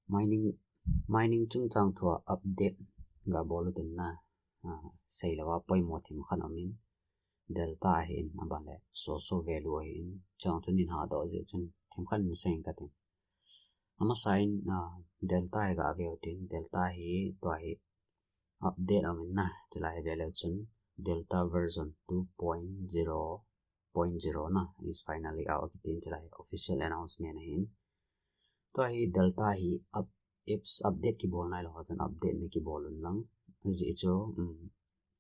mining chung chang thua update ga bolu tin na sei lawa poimo thim khan amin delta hin abale so value hin chang chunin ha do je chun thim khan seng ka tin ama sign delta ga aveutin delta hi to hi update amin na chila value chun delta version 2.0.0 na is finally out tin chila official announcement hin to hi delta hi apps update ki bol nai lo jan update ni ki bolun lang ji cho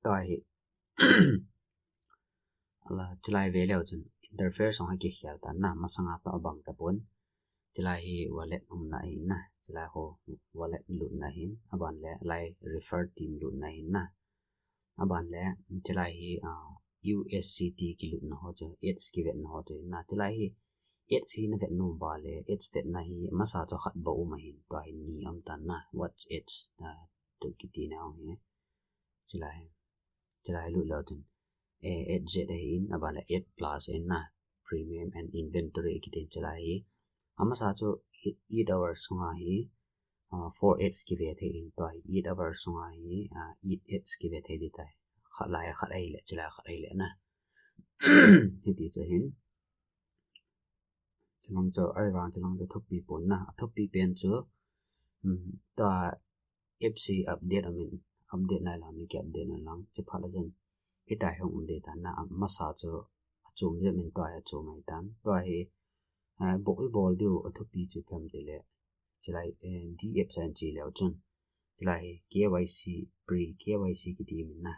to hi ala chila value chun interface song ki khial ta na masanga ta bang ta pon chila hi wallet na hin na chila ho wallet lu na hin aban le lai refer team lu na hin na aban le chila hi USCT ki lu na ho jo it's ki vet na ho jo na chila hi it's hi na vet no ba le it's vet na hi masa cho khat ba ma hin to hi ni am tan na what's it's to ki ti na ho he chila lu lo tin z hin aban le 8 plus in na premium and inventory ki tin chila hi amasa cho 8 hours sunga hi 4x ki ve the in to 8 hours sunga hi 8x ki ve the di tai khat ai le chila khat ai le na hi ti cho hin chang cho ai wang chang cho thop pi pon na thop pi pen cho ta fc update amin update na lam ni ki update na lang che phala jan hi ta hong update ta na masa cho achum je min to ya chum ai tan to hi bol dio athopi chu pham te le chilai df san chi le chun chilai KYC pre KYC ki ti min na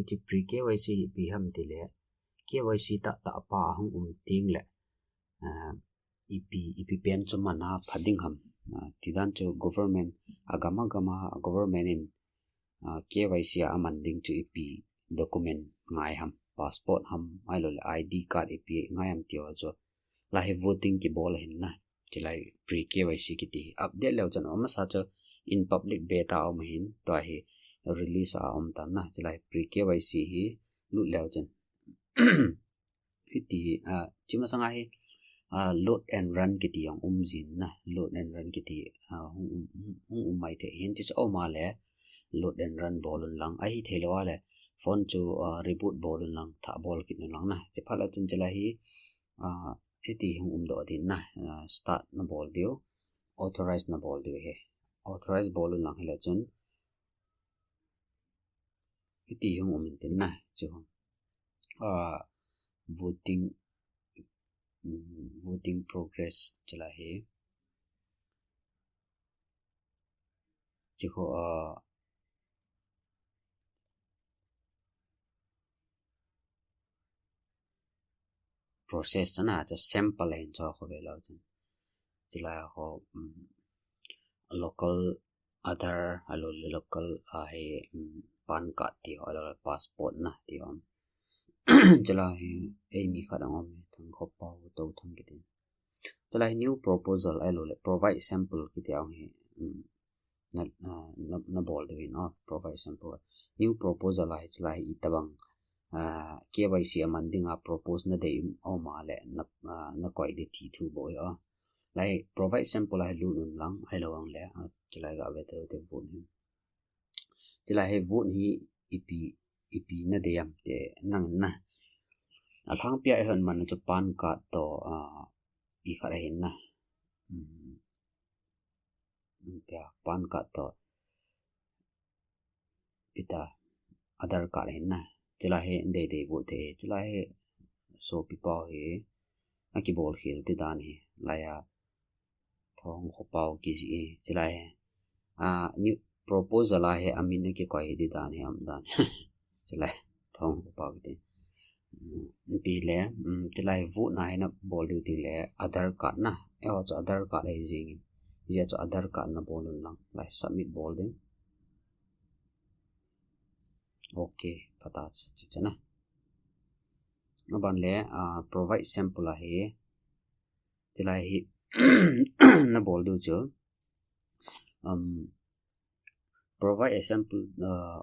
ki pre KYC bi ham te le KYC ta pa hong ting le ep pen chu mana phading ham tidan chu government agama government in KYC amanding chu ep document ngai ham passport ham ailo ID card ep ngai ham tio jo la he voting ki bol hin na chilai pre KYC ki ti update le chan om sa cho in public beta om hin to hi release om tan na chilai pre KYC hi lu le chan ti chima sanga hi load and run ki ti ang jin na load and run ki ti mai the hin chi so ma le load and run bolun lang ai thelo le phone chu reboot bolun lang tha bol ki no lang na che phala chan chila hi iti hum do din na start na bol dio authorize na bol dio he authorize bol lang hela chun iti hum din na chu voting progress chala he chu process chana cha sample hin cho ko velo chila ho local other alo local he pan card ti alo passport na ti om chila he mi khadang om thang kho pau to thang ki tin chila new proposal alo le provide sample ki ti ang he na bol de no provide sample new proposal ai chila hi tabang KYC amanding propose na de ma le na koi de ti thu boy lai provide sample ai lu lang ai lo ang le chila ga better te vote ni chila he vote hi ep na de yam te nang na athang pia han man chu pan card to I khara hin na pia pan card to pita other card hin na chila he de vote the chila he so pipa he aki bol khel te dan he la ya thong kho pau ki ji chila he new proposal he amin ke koi de dan he am dan chila thong kho pau te pi le chila he vote na na bol du ti le other card na cho other card he jing ya cho other card na bol lang la submit bol de okay pata chichana aban le provide sample he chila hi na bol du cho provide a sample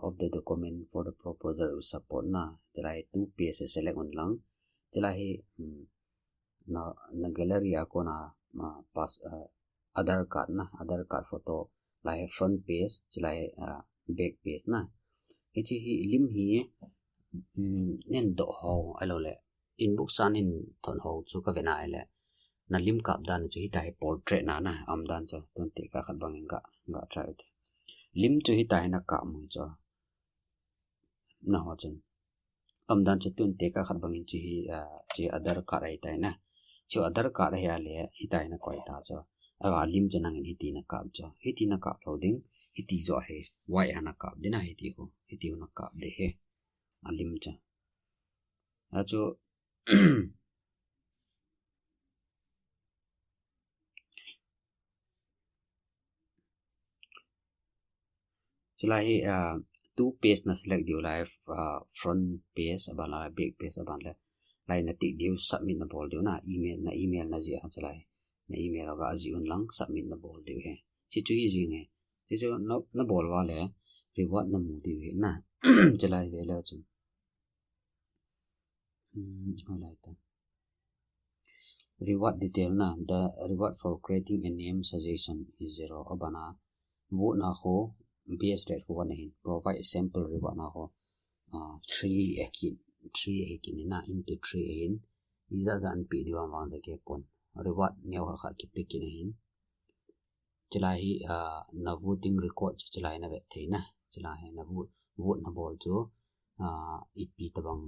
of the document for the proposal to support na chila 2 pages select on lang chila hi na gallery ko na pass Aadhaar card na Aadhaar card photo lai front page chilai back page na ichi hi lim hi nen do ho alo le inbox sanin thon ho chu ka vena ile na lim kap dan chu hi tai portrait na am dan cha ton te ka khat bangin ga try the lim chu hi tai na ka mu cha na ho chen am dan chu ton te ka khat bangin chi chi Aadhaar card ai tai na chu Aadhaar card ya le hi tai na koi ta cha awa lim chanang hi ti na kap cha hi ti na kap loading hi ti zo he wai ana kap dina hi ti ko hi ti na kap de he alim cha acho chulai two page na select diu live front page abala back page abala lai na tik diu submit na bol diu na email na ji ha chulai na email ga ji un lang submit na bol diu he chi chu hi jing he chi chu na bol wa le reward na mu diu he na chulai ve la chu highlight reward detail na the reward for creating a name suggestion is 0 abana vote na ho base rate ko na hin provide sample reward na ho 3 akin na into 3 in iza zan pi diwa wang za ke pon reward neu kha ki pe kin hin chilai na voting record chilai na ve theina chilai na vote na bol chu ipi tabang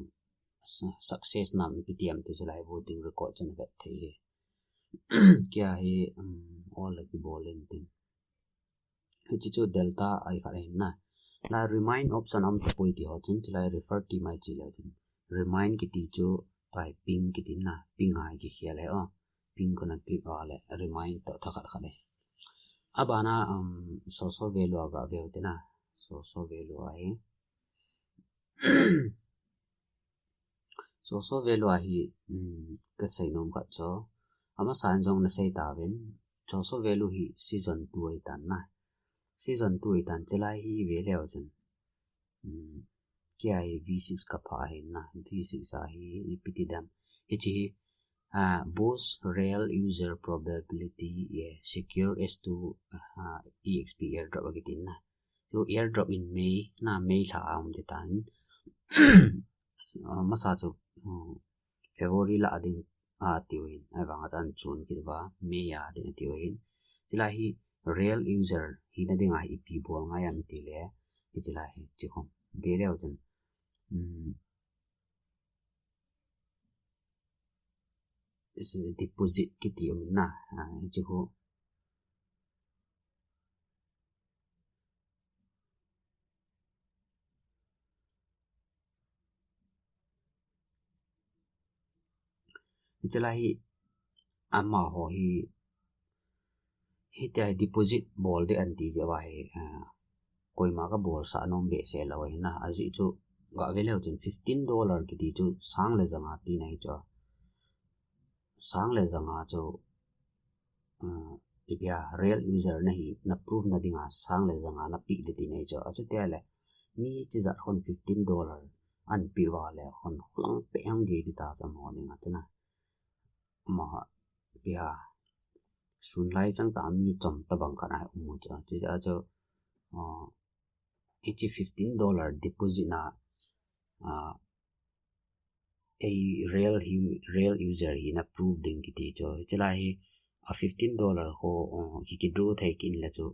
success nam ptm te chilai voting record chen ve the kya he all like ball in tin chi chu delta ai kha na la remind option am to poi ti ho chun chilai refer ti mai chi la tin remind ki ti chu pai ping ki tin na ping ai ki khale ping ko na click ale remind to thakhat khale abana social value aga ve te na social value ai social value hi ka sai nom ka cho ama san jong na sai ta ven social value hi season 2 ai tan na season 2 ai tan chelai hi ve leo chen kya hi v6 ka pha hin na v6 a hi iptidam hi both real user probability secure s2 exp airdrop agitin na so airdrop in may tha am de tan masa chu February la ading tiwin awang atan chun kirwa may ya de tiwin chila hi real user hi na dinga ip bol nga yam tile hi chila hi chikhom beleo chen is deposit kiti na hi chikho chila hi amma ho hi tai deposit bol de anti je wa he koi ma ka bol sa nom be se lo na aji chu ga vele chen $15 ki ti chu sang le janga ti nai cho sang le janga chu ibya real user na hi na proof na dinga sang le janga na pi de ti nai cho achu te le ni chi za khon $15 an pi wa le khon khlang pe ang ge ti ta cha mo dinga chana ma bia sun lai chang ta mi chom ta bang kana mu cha chi ja cho each $15 deposit na a real user in approved ding ki ti cho chala hi a $15 ho ki draw thai kin la chu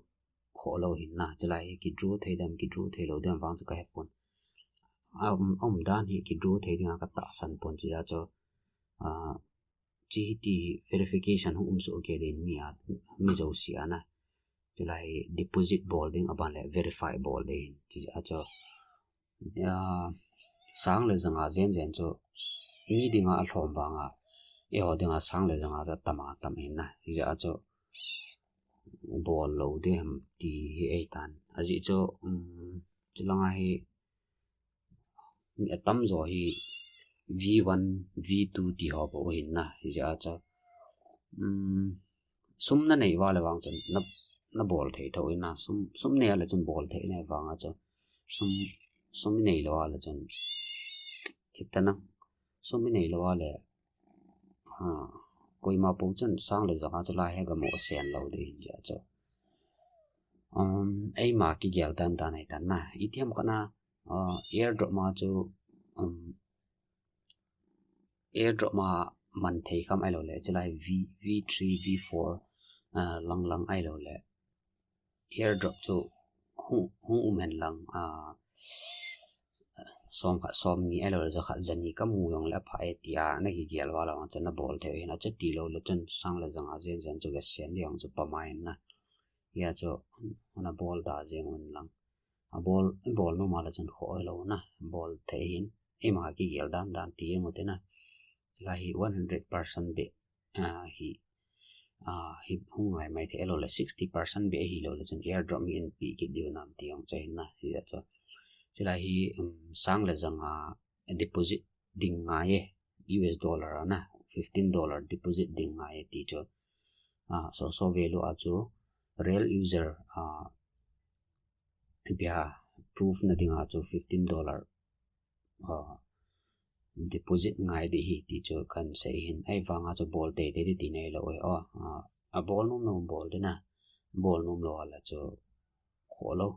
kho lo hin na chala hi ki draw thai lo dam wang ka hepon dan hi ki draw thai dinga ka ta san pon chi ja cho GT verification hum so ke din mi zo si ana chulai deposit boarding aban le verify boarding chi cho sang le janga zen cho mi dinga a thom ba nga e ho dinga sang le janga za tama tamin na ja cho bol lo de ti ai tan aji cho chulanga hi mi atam zo hi V1 V2 ti ho bo hin na ja cha sum na nei wa le wang chen na bol thei tho ina sum ne ala chen bol thei na wang cha sum nei lo ala chen kitana sum nei lo ala koi ma pu chun sang le zanga chala he ga mo sen lo de in ja cho ai ma ki gel dan ta nai tan na itiam kana airdrop ma chu airdrop ma man thei kham ai lo le chalai v3 v4 lang ai lo le airdrop chu hung men lang som ni ai lo za kha jani ka mu yong la pha etia na gi gel wala ma chana bol the na cha ti lo le chun sang la janga zen chu ga sen yong chu pa mai na ya cho na bol da jeng un lang a bol no ma la chan kho lo na bol the hin e ma ki gel dan ti mo te na la hi 100% be hi hung mai the lo la 60% be hi lo la chan airdrop mi in pi ki dio nam ti yong chai na ya cho chila hi sang la janga deposit ding nga ye US dollar na $15 deposit ding nga ye ti cho so value a chu real user bia proof na ding a chu $15 deposit ngai de hi ti cho kan se hin ai wanga cho bol de ti nei lo a bol no bol de na bol no lo ala cho kholo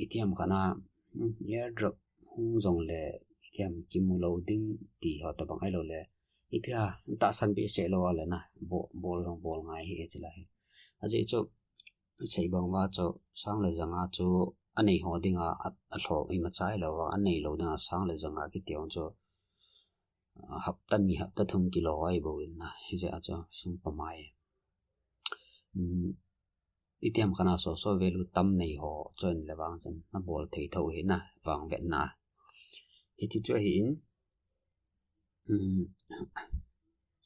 itiam kana airdrop hung jong le itiam kimu loading ti ho ta bang ai lo le ipia ta san bi se lo ala na bol ngai hi chila hi aje cho sei bang wa cho sang le janga chu anei ho dinga a thlo i ma chai lo wa anei lo dinga sang le janga ki tiong cho hapta thum kilo ai bo in na hi ja cho sum pa mai itiam kana so value tam nei ho chon lewang chan na bol thei tho hi na wang vet na iti cho hi in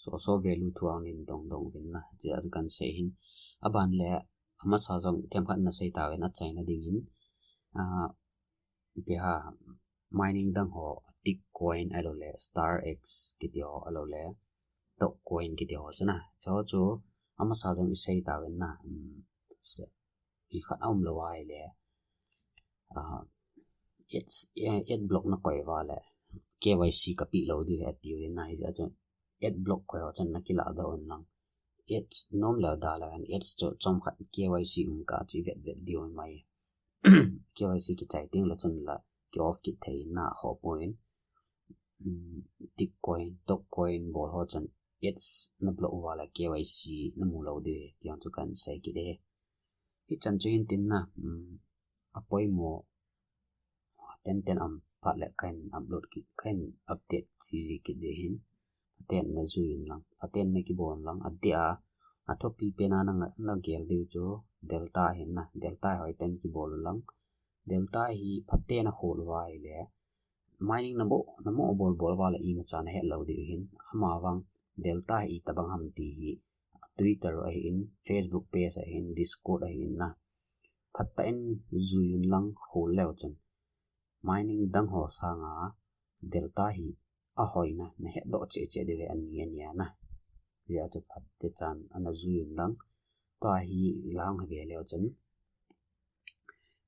so value thuang in dong vin na ja kan se hin aban le ama sa jong tiam khan na sei ta we na chaina ding in bia mining dang ho tick coin alo le star x kitio alo le tok coin kitio chana cho ama sa jong i sei ta we na i khat om lo ai le it's block na koi wa le KYC ka pi lo di he ti we na hi ja cho block ko chan na kila da on lang it's nom la da la and it's chom khat KYC ka chi vet di on mai KYC ki chai ting la chun la ki off ki thei na ho point tick coin tok coin bol ho chan it's na block wa la KYC na mu lo de tiang chu kan sai ki de hi chan chin tin na apoi mo ten am pa le kan upload ki kan update chi ki de hin ten na zuin lang paten na ki bon lang adia athopi pena na gel de cho delta hin na delta hoi ten ki bol lang delta hi phatte na khol wai le mining na mo bol wala i ma chan he lo de hin ama wang delta i tabang ham ti hi Twitter ai in Facebook page ai in Discord ai in na phatta in zuin lang khol lew chan mining dang ho sanga delta hi a hoina na he do che de an ya na ya chu phatte chan ana zuin lang ta hi lang he le chan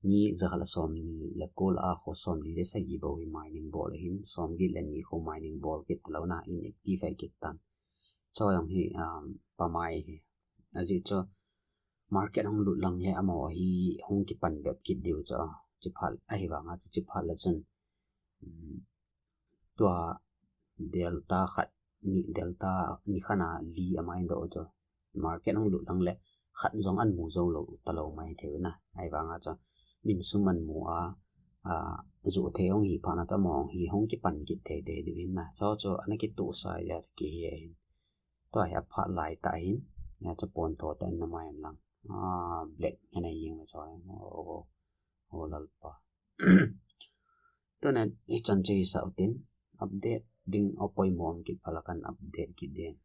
ni zakhala som ni la kol a kho som li le sai bo hi mining ball hin som gi le ni kho mining ball ke tlo na inactive ai ke tan cho yang hi pa mai hi aji cho market hong lut lang he amo hi hong ki pan bep ki diu cho chi phal ai wa nga chi phal la chen tua delta khat ni khana li amai do cho market hong lut lang le khat jong an mu zo lo talo mai the na ai wa nga cha min suman mu zu theong hi phana ta mong hi hong ki pan ki the de din na cho ana ki tu sa ya ki he to ya pha lai ta hin ya cha pon tho ta na mai lang black ana yeng ma cho o lalpa to na i chan che sa utin update ding opoi mom ki palakan update ki den